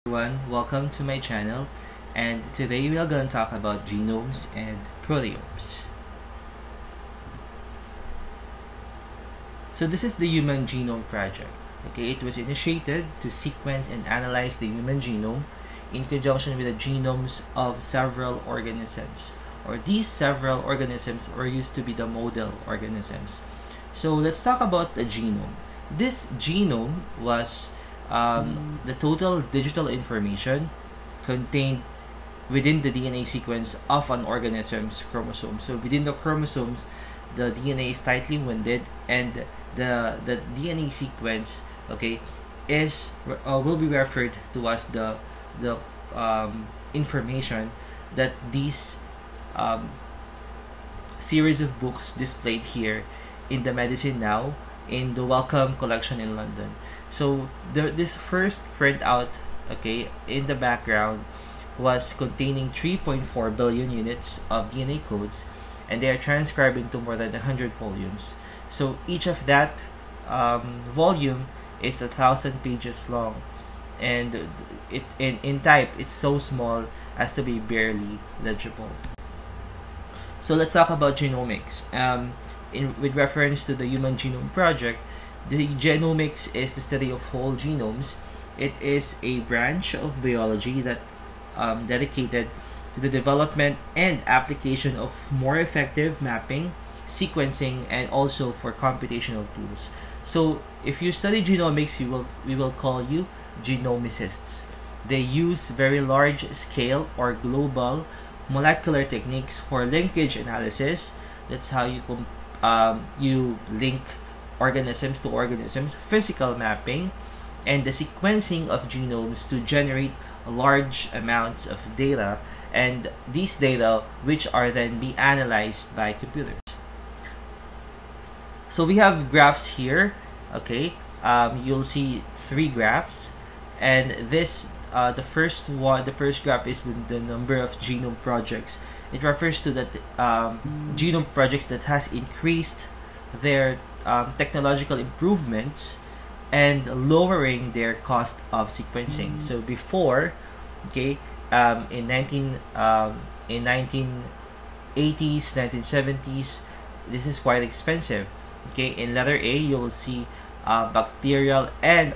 Everyone, welcome to my channel, and today we are going to talk about genomes and proteomes. So this is the Human Genome Project. Okay, it was initiated to sequence and analyze the human genome in conjunction with the genomes of several organisms, or these several organisms are used to be the model organisms. So let's talk about the genome. This genome was the total digital information contained within the DNA sequence of an organism's chromosome. So within the chromosomes, the DNA is tightly wounded, and the DNA sequence, okay, will be referred to as the information that these series of books displayed here in the Medicine Now in the Wellcome collection in London. So this first printout, okay, in the background was containing 3.4 billion units of DNA codes, and they are transcribed into more than 100 volumes. So each of that volume is 1,000 pages long, and in type it's so small as to be barely legible. So let's talk about genomics. With reference to the Human Genome Project, the genomics is the study of whole genomes. It is a branch of biology that dedicated to the development and application of more effective mapping, sequencing, and also for computational tools. So if you study genomics, we will call you genomicists. They use very large scale or global molecular techniques for linkage analysis. That's how you link organisms to organisms, physical mapping, and the sequencing of genomes to generate large amounts of data, and these data which are then be analyzed by computers. So we have graphs here, okay. You'll see three graphs, and this the first graph is the number of genome projects. It refers to that genome projects that has increased their technological improvements and lowering their cost of sequencing. So before, okay, in 1980s, 1970s, this is quite expensive. Okay, in letter A, you will see bacterial and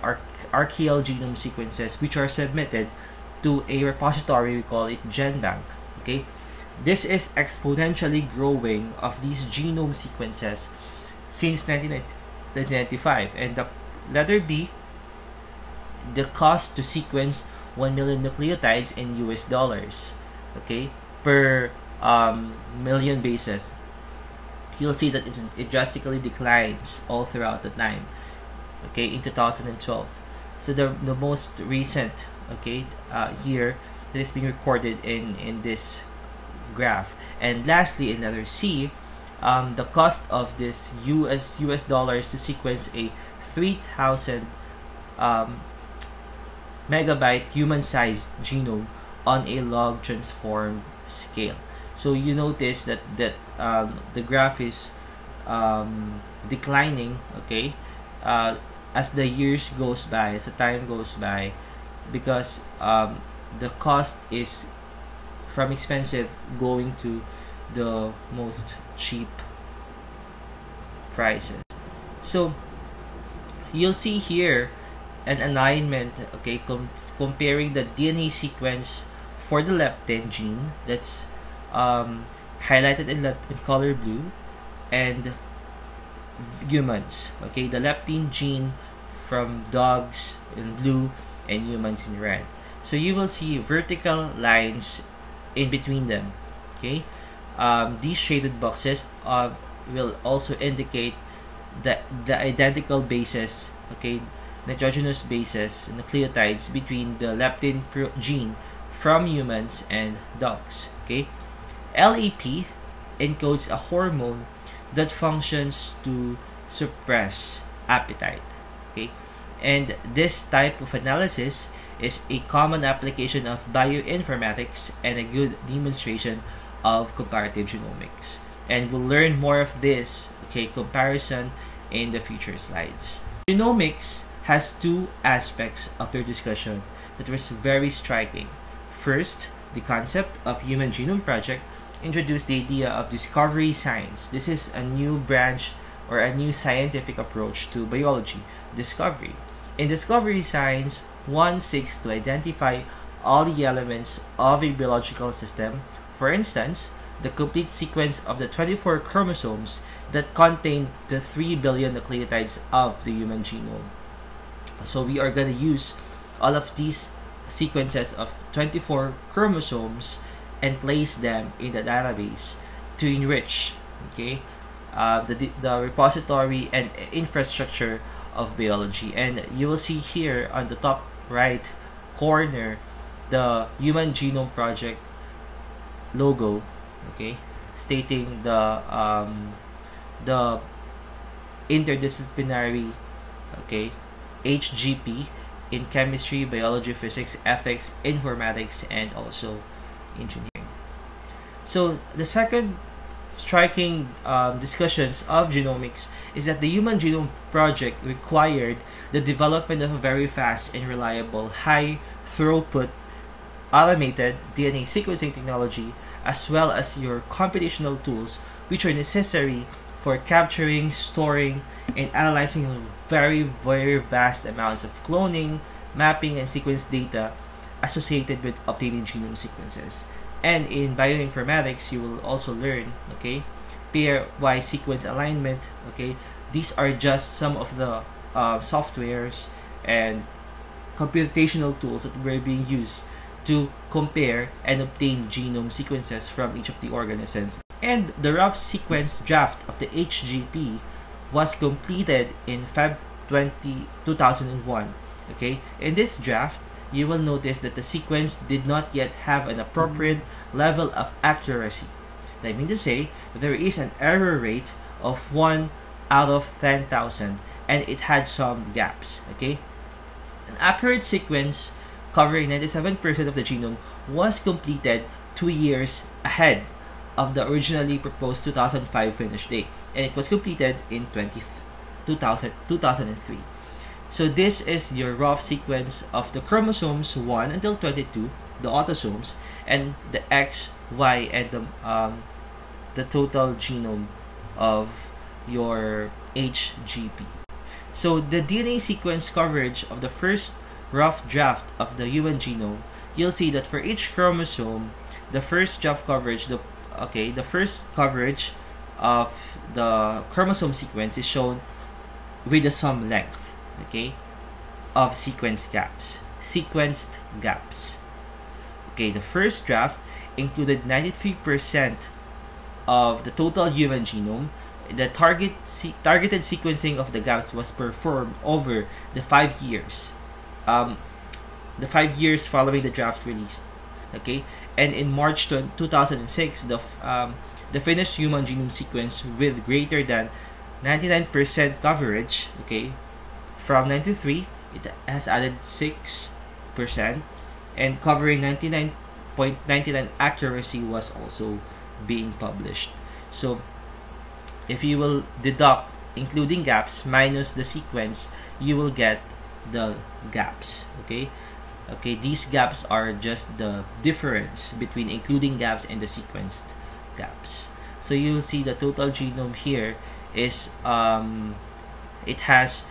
archaeal genome sequences, which are submitted to a repository. We call it GenBank. Okay, this is exponentially growing of these genome sequences since 1995. And the letter B, the cost to sequence 1 million nucleotides in US dollars, okay, per million bases. You'll see that it drastically declines all throughout the time, okay, in 2012. So the most recent, okay, year that is being recorded in this graph. And lastly, in letter C, the cost of this US dollars to sequence a 3,000 megabyte human-sized genome on a log transformed scale. So you notice that the graph is declining, okay, as the years goes by, as the time goes by, because the cost is from expensive going to the most cheap prices. So you'll see here an alignment, okay, comparing the DNA sequence for the leptin gene that's highlighted in color blue, and humans, okay, the leptin gene from dogs in blue and humans in red. So you will see vertical lines in between them, okay. These shaded boxes will also indicate the identical bases, okay, nitrogenous bases, nucleotides between the leptin gene from humans and dogs, okay. LAP encodes a hormone that functions to suppress appetite, okay, and this type of analysis is a common application of bioinformatics and a good demonstration of comparative genomics. And we'll learn more of this, okay, comparison in the future slides. Genomics has two aspects of their discussion. that was very striking. First, the concept of Human Genome Project introduced the idea of discovery science. This is a new branch or a new scientific approach to biology, discovery. In discovery science, one seeks to identify all the elements of a biological system. For instance, the complete sequence of the 24 chromosomes that contain the 3 billion nucleotides of the human genome. So we are going to use all of these sequences of 24 chromosomes and place them in the database to enrich, okay, the repository and infrastructure of biology. And you will see here on the top right corner the Human Genome Project logo, okay, stating the interdisciplinary, okay, HGP in chemistry, biology, physics, ethics, informatics, and also engineering. So the second striking discussions of genomics is that the Human Genome Project required the development of a very fast and reliable, high throughput automated DNA sequencing technology, as well as your computational tools which are necessary for capturing, storing, and analyzing very vast amounts of cloning, mapping, and sequence data associated with obtaining genome sequences. And in bioinformatics, you will also learn, okay, pairwise sequence alignment, okay. These are just some of the softwares and computational tools that were being used to compare and obtain genome sequences from each of the organisms. And the rough sequence draft of the HGP was completed in Feb 2001. Okay, in this draft, you will notice that the sequence did not yet have an appropriate level of accuracy. I mean to say, there is an error rate of 1 out of 10,000, and it had some gaps. Okay, an accurate sequence covering 97% of the genome was completed 2 years ahead of the originally proposed 2005 finish date, and it was completed in 2003. So this is your rough sequence of the chromosomes 1 until 22, the autosomes, and the X, Y, and the total genome of your HGP. So the DNA sequence coverage of the first rough draft of the human genome, you'll see that for each chromosome, the first draft coverage, the first coverage of the chromosome sequence is shown with the sum length, okay, of sequenced gaps. Okay, the first draft included 93% of the total human genome. The targeted sequencing of the gaps was performed over the 5 years. The 5 years following the draft release, okay, and in March 2006, the finished human genome sequence with greater than 99% coverage, okay, from 93, it has added 6%, and covering 99.99 accuracy was also being published. So if you will deduct including gaps minus the sequence, you will get the gaps. Okay, these gaps are just the difference between including gaps and the sequenced gaps. So you will see the total genome here is it has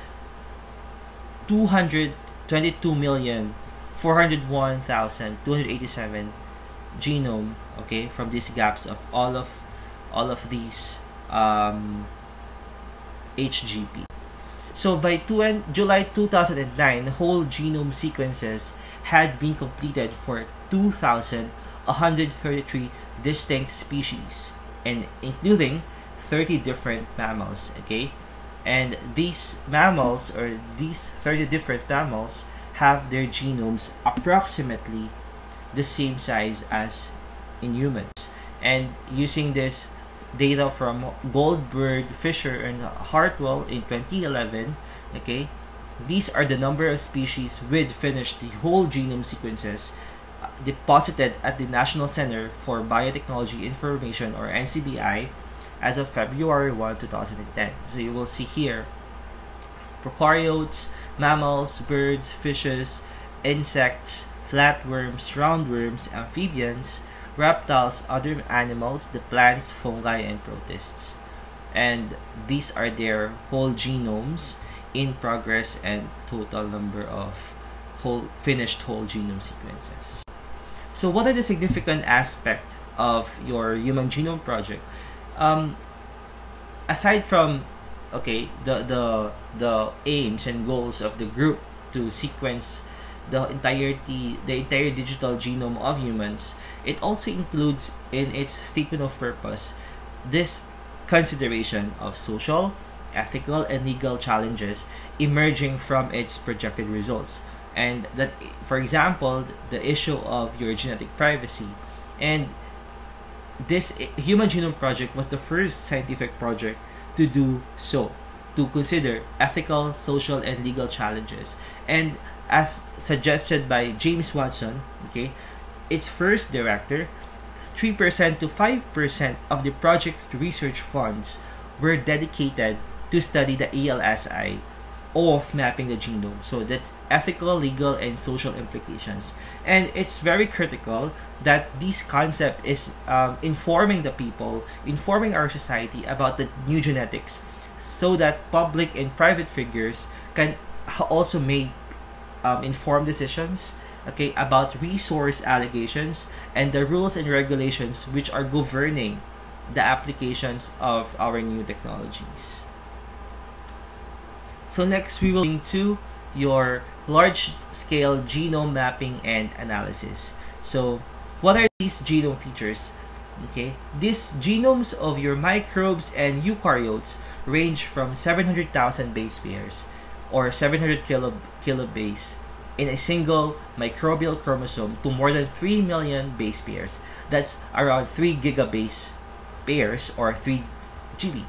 222,401,287 genome, okay, from these gaps of all of these HGP. So by July 2009, whole genome sequences had been completed for 2,133 distinct species, and including 30 different mammals. Okay, and these mammals, or these 30 different mammals, have their genomes approximately the same size as in humans. And using this data from Goldberg, Fisher, and Hartwell in 2011, okay, these are the number of species with finished whole genome sequences deposited at the National Center for Biotechnology Information, or NCBI, as of February 1, 2010. So you will see here prokaryotes, mammals, birds, fishes, insects, flatworms, roundworms, amphibians, reptiles, other animals, the plants, fungi, and protists. And these are their whole genomes in progress and total number of finished whole genome sequences. So what are the significant aspects of your Human Genome Project? Aside from the aims and goals of the group to sequence the entire digital genome of humans, it also includes in its statement of purpose this consideration of social, ethical, and legal challenges emerging from its projected results. And that, for example, the issue of your genetic privacy. And this Human Genome Project was the first scientific project to do so, to consider ethical, social, and legal challenges. And as suggested by James Watson, its first director, 3% to 5% of the project's research funds were dedicated to study the ALSI of mapping the genome. So that's ethical, legal, and social implications. And it's very critical that this concept is informing the people, informing our society about the new genetics, so that public and private figures can also make informed decisions about resource allocations and the rules and regulations which are governing the applications of our new technologies. So next we will go into your large-scale genome mapping and analysis. So what are these genome features? These genomes of your microbes and eukaryotes range from 700,000 base pairs or 700 kilobase in a single microbial chromosome to more than 3 million base pairs. That's around 3 gigabase pairs or 3 GB.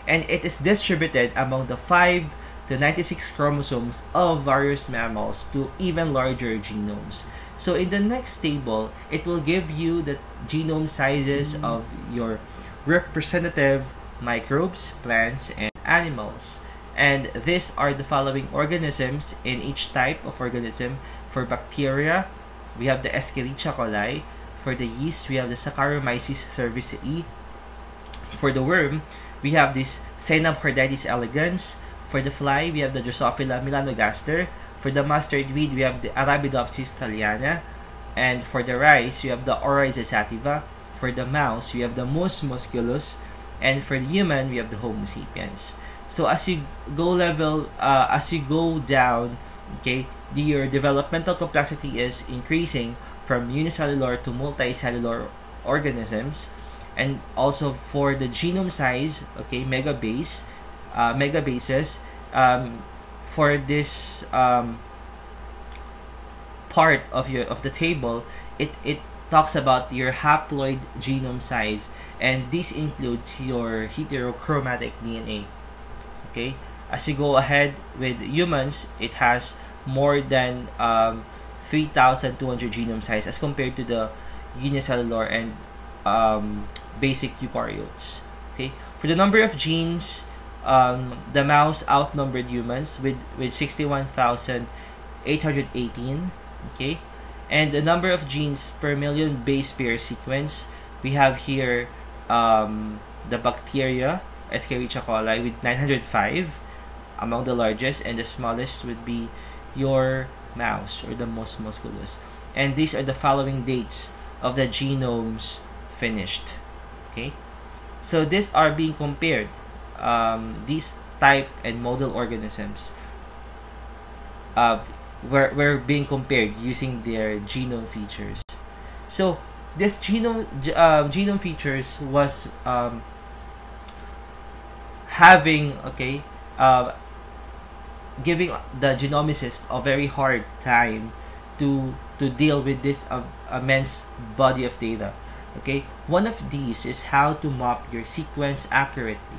And it is distributed among the 5 to 96 chromosomes of various mammals to even larger genomes. So in the next table, it will give you the genome sizes of your representative microbes, plants, and animals. And these are the following organisms in each type of organism. For bacteria, we have the Escherichia coli. For the yeast, we have the Saccharomyces cerevisiae. For the worm, we have this Caenorhabditis elegans. For the fly, we have the Drosophila melanogaster. For the mustard weed, we have the Arabidopsis thaliana. And for the rice, we have the Oryza sativa. For the mouse, we have the Mus musculus. And for the human, we have the Homo sapiens. So as you go down, your developmental complexity is increasing from unicellular to multicellular organisms. And also for the genome size, megabases, for this part of the table, it talks about your haploid genome size, and this includes your heterochromatic DNA. As you go ahead with humans, it has more than 3,200 genome size as compared to the unicellular and basic eukaryotes. For the number of genes, the mouse outnumbered humans with 61,818. And the number of genes per million base pair sequence, we have here the bacteria Escherichia coli with 905 among the largest, and the smallest would be your mouse or the Mus musculus. And these are the following dates of the genomes finished. So these are being compared. These type and model organisms were being compared using their genome features. So this genome features was giving the genomicists a very hard time to deal with this immense body of data. One of these is how to map your sequence accurately.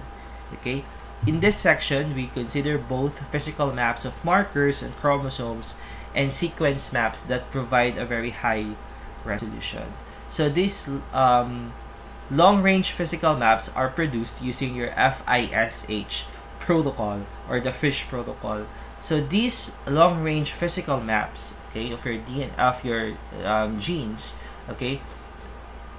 In this section, we consider both physical maps of markers and chromosomes and sequence maps that provide a very high resolution. So these long-range physical maps are produced using your FISH protocol or the FISH protocol. So these long-range physical maps, okay, of your genes, okay,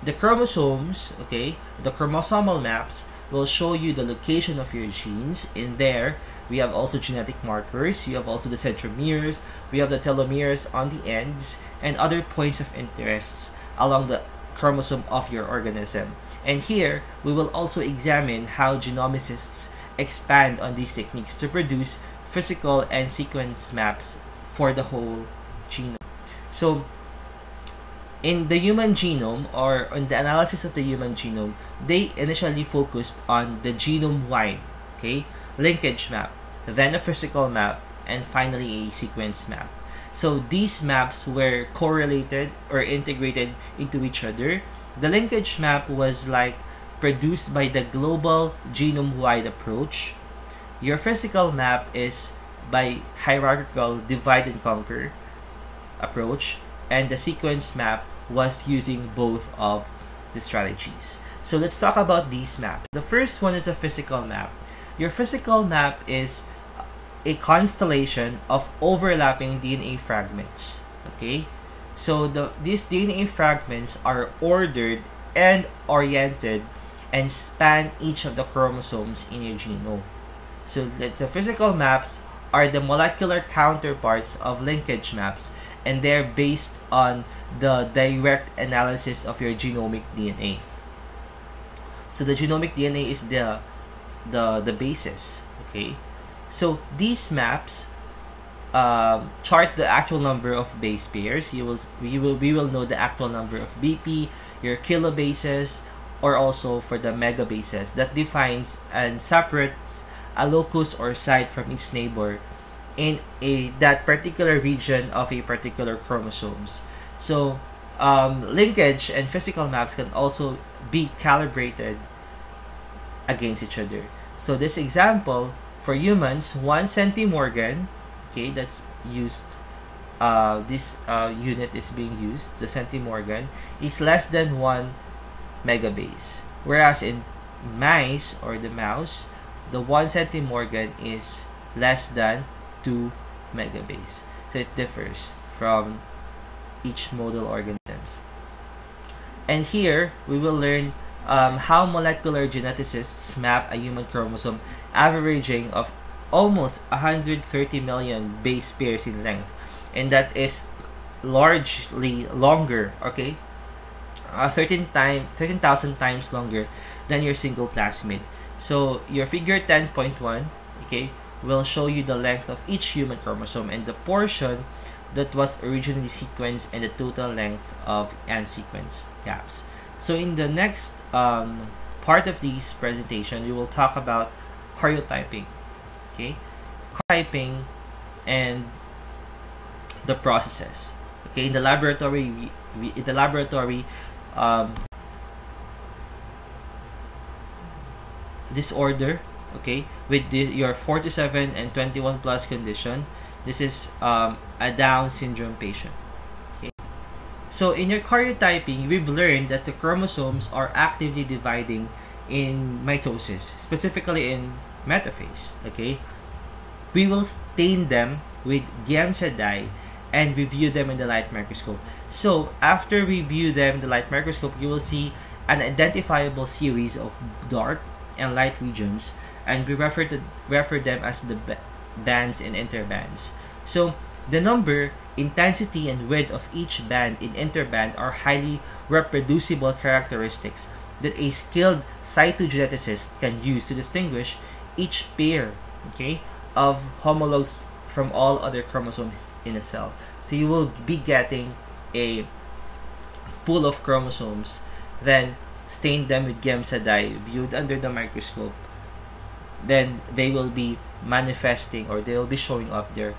the chromosomes, okay, the chromosomal maps will show you the location of your genes. In there, we have also genetic markers, you have also the centromeres, we have the telomeres on the ends, and other points of interest along the chromosome of your organism. And here, we will also examine how genomicists expand on these techniques to produce physical and sequence maps for the whole genome. So, in the human genome, or on the analysis of the human genome, they initially focused on the genome-wide, okay, linkage map, then a physical map, and finally a sequence map. So these maps were correlated or integrated into each other. The linkage map was like produced by the global genome-wide approach. Your physical map is by hierarchical divide and conquer approach, and the sequence map was using both of the strategies. So let's talk about these maps. The first one is a physical map. Your physical map is a constellation of overlapping DNA fragments. Okay, so these DNA fragments are ordered and oriented and span each of the chromosomes in your genome. So that's the physical maps are the molecular counterparts of linkage maps, and they're based on the direct analysis of your genomic DNA. So the genomic DNA is the basis. Okay, so these maps chart the actual number of base pairs. We will know the actual number of BP, your kilobases, or also for the megabases that defines and separates a locus or site from its neighbor in that particular region of a particular chromosomes. So linkage and physical maps can also be calibrated against each other. So this example for humans, 1 centimorgan, okay, that's used. This unit is being used. The centimorgan is less than 1 megabase, whereas in mice or the mouse, the 1 centimorgan is less than 2 megabase. So it differs from each model organisms. And here we will learn how molecular geneticists map a human chromosome averaging of almost 130 million base pairs in length, and that is largely longer, okay, 13,000 times longer than your single plasmid. So your figure 10.1, okay, will show you the length of each human chromosome and the portion that was originally sequenced and the total length of unsequenced gaps. So in the next part of this presentation, we will talk about karyotyping, okay, karyotyping and the processes. Okay, in the laboratory, disorder, okay, with your 47 and 21 plus condition. This is a Down syndrome patient. Okay, so in your karyotyping, we've learned that the chromosomes are actively dividing in mitosis, specifically in metaphase. Okay, we will stain them with Giemsa dye and review them in the light microscope. So after we view them in the light microscope, you will see an identifiable series of dark and light regions, and we refer them as the bands and interbands. So the number, intensity, and width of each band in interband are highly reproducible characteristics that a skilled cytogeneticist can use to distinguish each pair, okay, of homologs from all other chromosomes in a cell. So you will be getting a pool of chromosomes, then stain them with Giemsa dye, viewed under the microscope. Then they will be manifesting, or they will be showing up their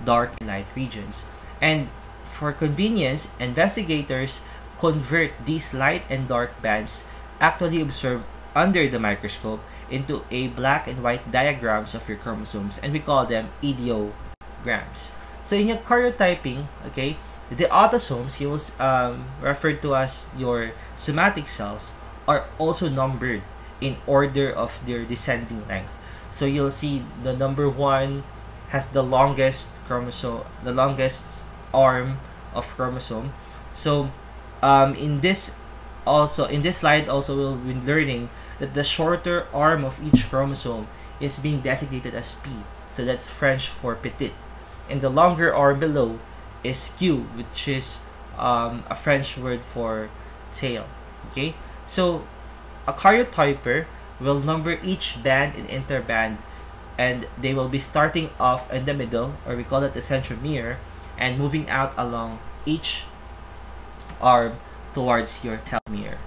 dark and light regions. And for convenience, investigators convert these light and dark bands actually observed under the microscope into a black and white diagrams of your chromosomes, and we call them ideograms. So in your karyotyping, okay, the autosomes, you will refer to as your somatic cells, are also numbered in order of their descending length. So you'll see the number 1 has the longest chromosome, the longest arm of chromosome. So in this slide also we'll be learning that the shorter arm of each chromosome is being designated as P. So that's French for petit. And the longer arm below is Q, which is a French word for tail. Okay, so a karyotyper will number each band and interband, and they will be starting off in the middle, or we call it the centromere, and moving out along each arm towards your telomere.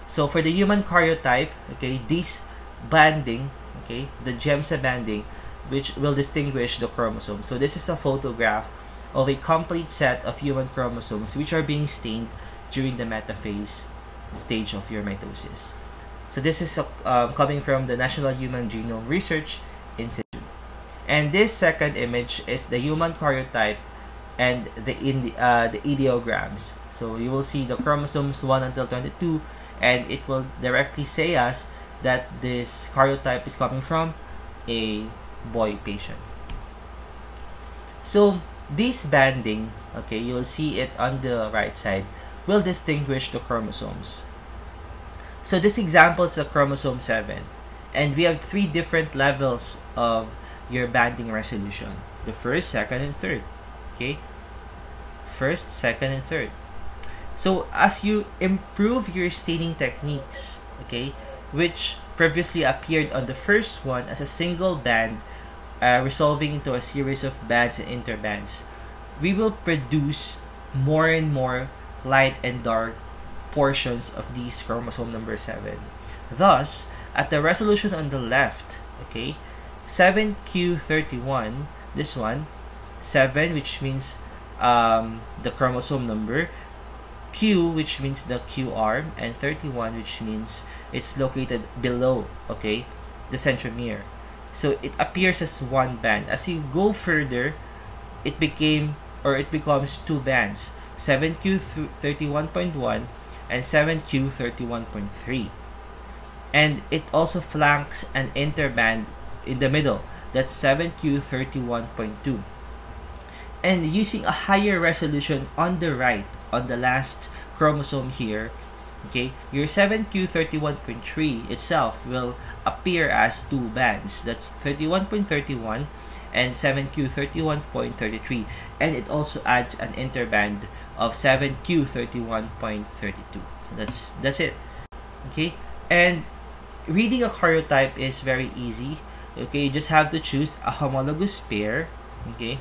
So for the human karyotype, okay, this banding, okay, the GEMSA banding, which will distinguish the chromosome. So this is a photograph of a complete set of human chromosomes which are being stained during the metaphase stage of your mitosis. So this is coming from the National Human Genome Research Institute. And this second image is the human karyotype and the ideograms. So you will see the chromosomes 1 until 22, and it will directly say us that this karyotype is coming from a boy patient. So this banding, okay, you'll see it on the right side, will distinguish the chromosomes. So this example is the chromosome 7, and we have 3 different levels of your banding resolution: the first, second, and third. Okay, first, second, and third. So as you improve your staining techniques, okay, which previously appeared on the first one as a single band, resolving into a series of bands and interbands, we will produce more and more light and dark portions of these chromosome number 7. Thus, at the resolution on the left, okay, 7q31, this one, 7, which means the chromosome number, Q, which means the Q arm, and 31, which means it's located below, okay, the centromere. So it appears as one band. As you go further, it becomes 2 bands, 7q31.1 and 7q31.3. And it also flanks an interband in the middle, that's 7q31.2. And using a higher resolution on the right, on the last chromosome here, okay, your 7q31.3 itself will appear as 2 bands, that's 31.31 and 7q31.33, and it also adds an interband of 7q31.32. That's it. Okay, and reading a karyotype is very easy. Okay, you just have to choose a homologous pair, okay,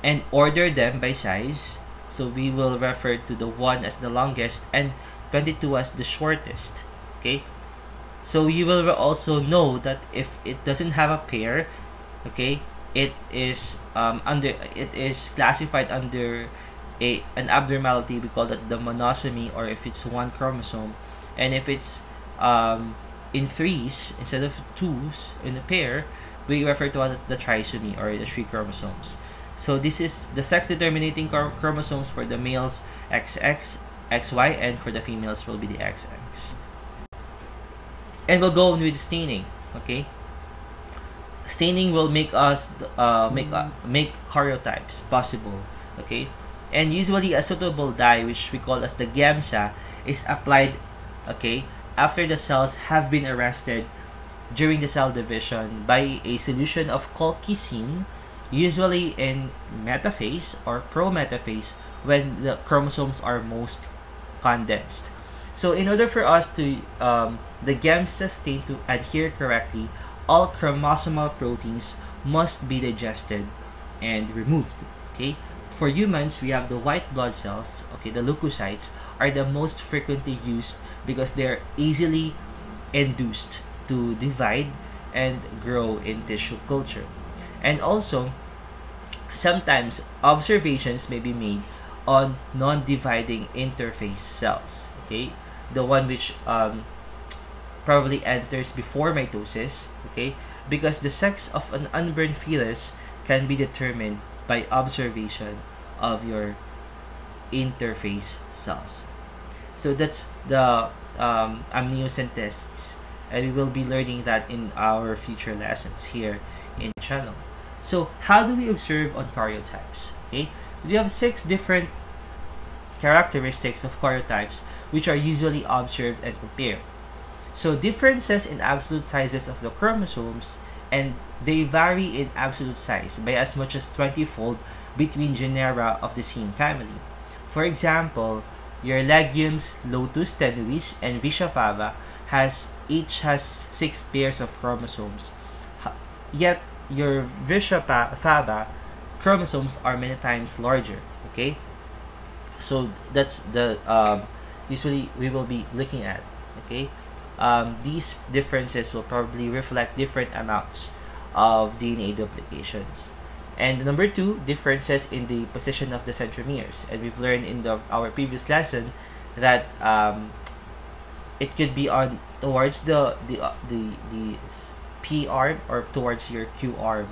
and order them by size. So we will refer to the 1 as the longest and 22 as the shortest. Okay, so you will also know that if it doesn't have a pair, okay, it is classified under an abnormality. We call that the monosomy, or if it's 1 chromosome, and if it's in 3s instead of 2s in a pair, we refer to it as the trisomy, or the 3 chromosomes. So this is the sex determinating chromosomes for the males, XX, XY, and for the females will be the XX. And we'll go on with staining. Okay, staining will make us make karyotypes possible. Okay, and usually a suitable dye, which we call as the GEMSA, is applied, okay, after the cells have been arrested during the cell division by a solution of colchicine, usually in metaphase or prometaphase, when the chromosomes are most condensed. So in order for us to the GEMSA stain to adhere correctly, all chromosomal proteins must be digested and removed. Okay, for humans, we have the white blood cells. Okay, the leukocytes are the most frequently used because they are easily induced to divide and grow in tissue culture. And also, sometimes observations may be made on non-dividing interface cells. Okay, the one which probably enters before mitosis. Okay, because the sex of an unborn fetus can be determined by observation of your interface cells. So that's the amniocentesis and we will be learning that in our future lessons here in the channel. So how do we observe on karyotypes? Okay, we have 6 different characteristics of karyotypes which are usually observed and compared. So differences in absolute sizes of the chromosomes, and they vary in absolute size by as much as 20-fold between genera of the same family. For example, your legumes Lotus tenuis and Vicia faba each has 6 pairs of chromosomes. Yet your Vicia faba chromosomes are many times larger. Okay, so that's the usually we will be looking at. Okay, these differences will probably reflect different amounts of DNA duplications. And number 2, differences in the position of the centromeres. And we've learned in our previous lesson that it could be on towards the P arm or towards your Q arm.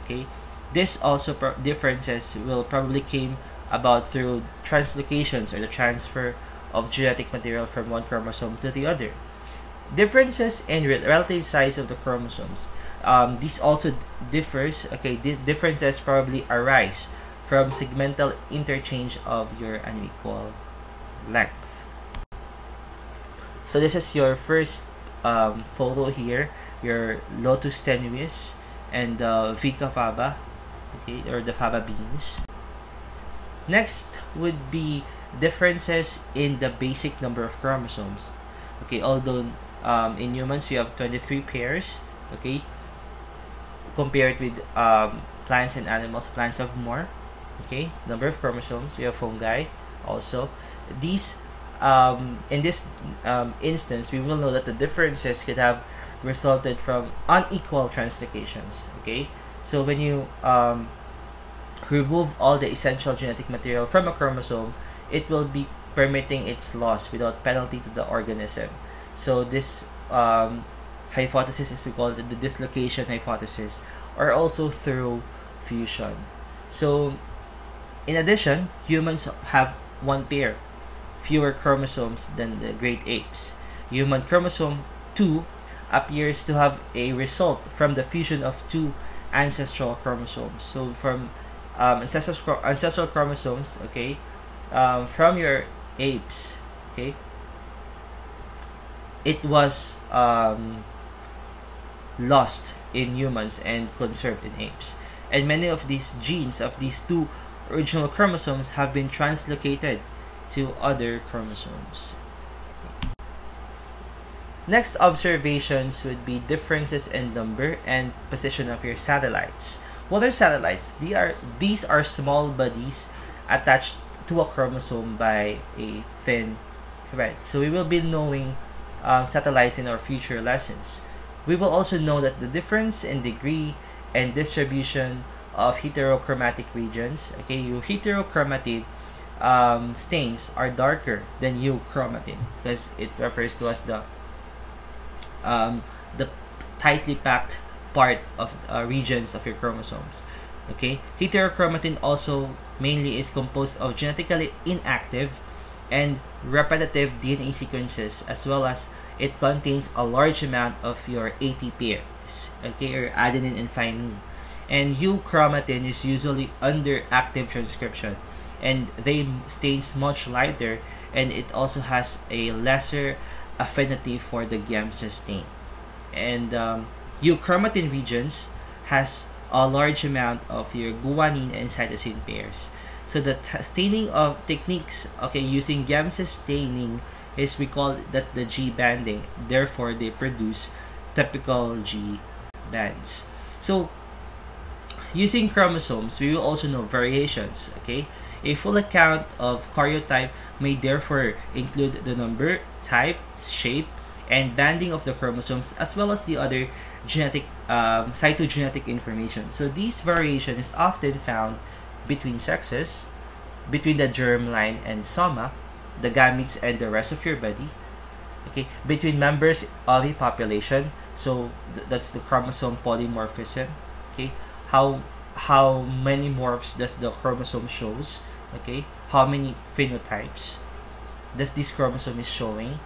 Okay, this also differences will probably came about through translocations or the transfer of genetic material from one chromosome to the other. Differences in relative size of the chromosomes. These also differs. Okay, these differences probably arise from segmental interchange of your unequal length. So this is your first photo here, your Lotus tenuis and Vicia faba, okay, or the faba beans. Next would be differences in the basic number of chromosomes. Okay, although in humans we have 23 pairs, okay, compared with plants and animals. Plants have more. Okay, number of chromosomes. We have fungi also. These in this instance, we will know that the differences could have resulted from unequal translocations. Okay, so when you remove all the essential genetic material from a chromosome, it will be permitting its loss without penalty to the organism. So this hypothesis is called the dislocation hypothesis, or also through fusion. So in addition, humans have 1 pair fewer chromosomes than the great apes. Human chromosome 2 appears to have a result from the fusion of 2 ancestral chromosomes. So from ancestral chromosomes, okay, from your apes, okay, it was lost in humans and conserved in apes. And many of these genes of these 2 original chromosomes have been translocated to other chromosomes. Next observations would be differences in number and position of your satellites. What are satellites? These are small bodies attached to a chromosome by a thin thread. So we will be knowing satellites in our future lessons. We will also know that the difference in degree and distribution of heterochromatic regions. Okay, your heterochromatic stains are darker than euchromatin because it refers to as the tightly packed part of regions of your chromosomes. Okay, heterochromatin also mainly is composed of genetically inactive and repetitive DNA sequences, as well as it contains a large amount of your AT pairs, okay, or adenine and thymine. And euchromatin is usually under active transcription, and they stains much lighter, and it also has a lesser affinity for the gamma stain. And euchromatin regions has a large amount of your guanine and cytosine pairs. So the staining of techniques, okay, using gamma staining is, we call that the G banding. Therefore, they produce typical G bands. So using chromosomes, we will also know variations. Okay, a full account of karyotype may therefore include the number, type, shape, and banding of the chromosomes, as well as the other genetic cytogenetic information. So these variation is often found between sexes, between the germline and soma, the gametes and the rest of your body, okay, between members of a population. So that's the chromosome polymorphism. Okay, how many morphs does the chromosome shows? Okay, how many phenotypes does this chromosome is showing?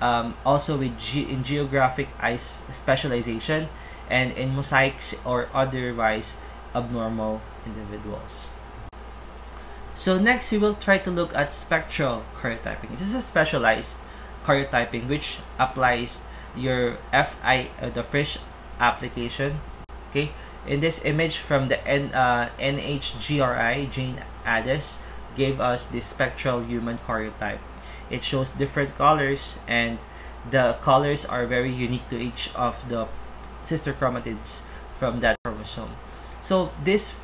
also in geographic specialization, and in mosaics or otherwise abnormal individuals. So next, we will try to look at spectral karyotyping. This is a specialized karyotyping which applies your the FISH application. Okay, in this image from the NHGRI, Jane Addis gave us the spectral human karyotype. It shows different colors, and the colors are very unique to each of the sister chromatids from that chromosome. So this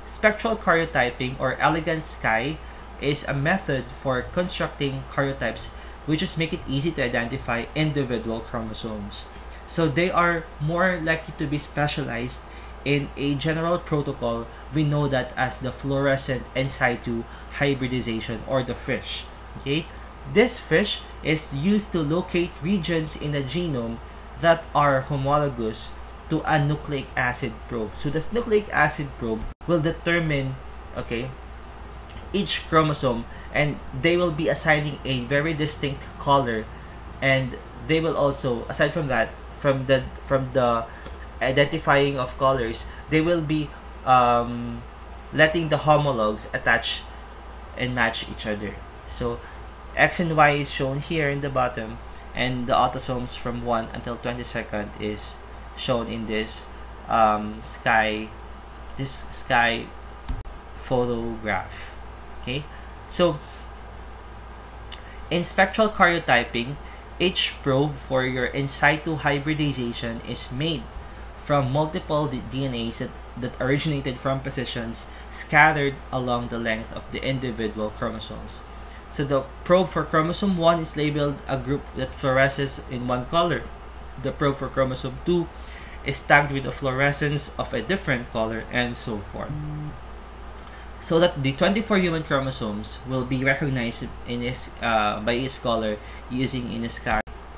spectral karyotyping or elegant sky is a method for constructing karyotypes which just make it easy to identify individual chromosomes. So they are more likely to be specialized in a general protocol we know that as the fluorescent in situ hybridization, or the FISH. Okay, this FISH is used to locate regions in the genome that are homologous to a nucleic acid probe. So this nucleic acid probe will determine, okay, each chromosome, and they will be assigning a very distinct color, and they will also, aside from that, from the identifying of colors, they will be letting the homologs attach and match each other. So X and Y is shown here in the bottom, and the autosomes from 1 until 22nd is shown in this sky photograph. Okay, so in spectral karyotyping, each probe for your in situ hybridization is made from multiple DNAs that originated from positions scattered along the length of the individual chromosomes. So the probe for chromosome 1 is labeled a group that fluoresces in one color. The probe for chromosome 2 is tagged with a fluorescence of a different color, and so forth. So that the 24 human chromosomes will be recognized in by a scholar using in a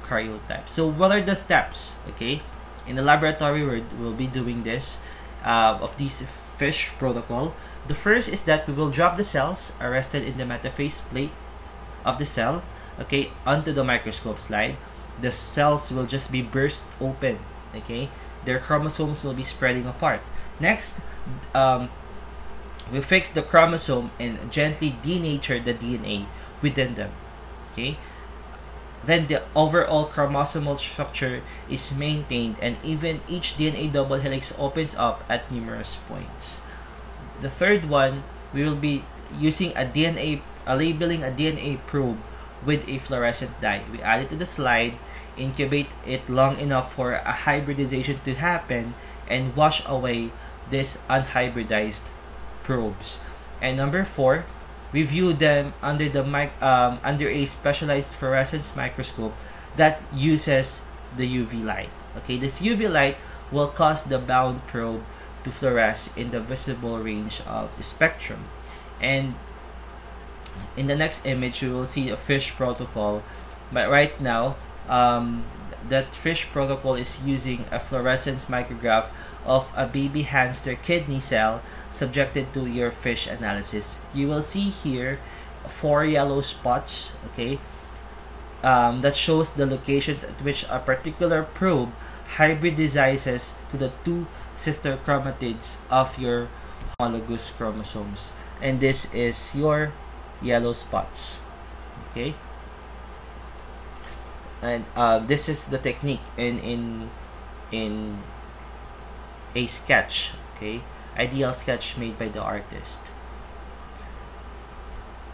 karyotype. So what are the steps? Okay, in the laboratory we'll be doing this of this FISH protocol. The first is that we will drop the cells arrested in the metaphase plate of the cell, okay, onto the microscope slide. The cells will just be burst open, okay, their chromosomes will be spreading apart. Next, we fix the chromosome and gently denature the DNA within them. Okay, then the overall chromosomal structure is maintained, and even each DNA double helix opens up at numerous points. The third one, we will be using labeling a DNA probe with a fluorescent dye. We add it to the slide, incubate it long enough for a hybridization to happen, and wash away this unhybridized probes. And number 4, we view them under the under a specialized fluorescence microscope that uses the UV light. Okay, this UV light will cause the bound probe to fluoresce in the visible range of the spectrum. And in the next image, we will see a FISH protocol. But right now, that FISH protocol is using a fluorescence micrograph of a baby hamster kidney cell subjected to your FISH analysis. You will see here 4 yellow spots, okay, that shows the locations at which a particular probe hybridizes to the 2 sister chromatids of your homologous chromosomes, and this is your yellow spots. Okay, and this is the technique in a sketch, okay, ideal sketch made by the artist.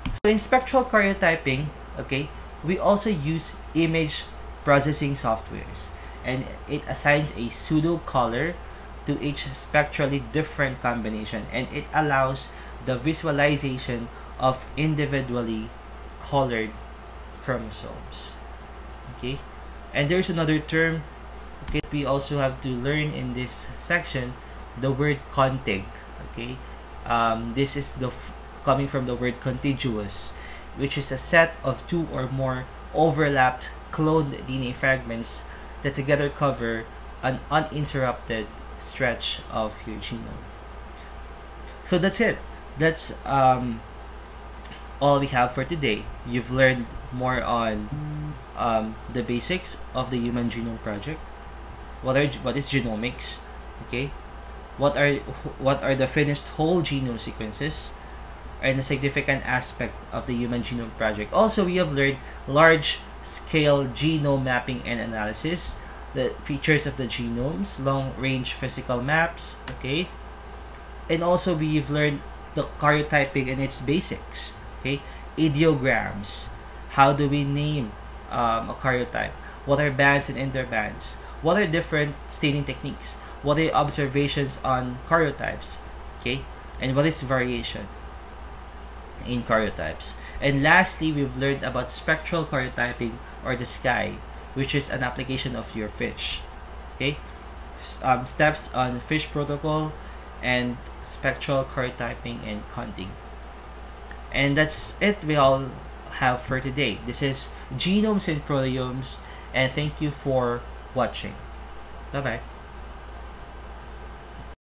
So in spectral karyotyping, okay, we also use image processing softwares, and it assigns a pseudo color to each spectrally different combination, and it allows the visualization of individually colored chromosomes. Okay, and there's another term, okay, we also have to learn in this section, the word contig. Okay, this is coming from the word contiguous, which is a set of 2 or more overlapped cloned DNA fragments that together cover an uninterrupted stretch of your genome. So that's it. That's all we have for today. You've learned more on the basics of the Human Genome Project. What is genomics? Okay, what are the finished whole genome sequences, and a significant aspect of the Human Genome Project. Also, we have learned large-scale genome mapping and analysis, the features of the genomes, long-range physical maps, okay? And also, we've learned the karyotyping and its basics, okay? Ideograms, how do we name a karyotype? What are bands and interbands? What are different staining techniques? What are observations on karyotypes, okay? And what is variation in karyotypes? And lastly, we've learned about spectral karyotyping, or the sky, which is an application of your FISH. Okay, steps on FISH protocol and spectral karyotyping and counting. And that's it. We all have for today. This is Genomes and Proteomes, and thank you for watching. Bye bye.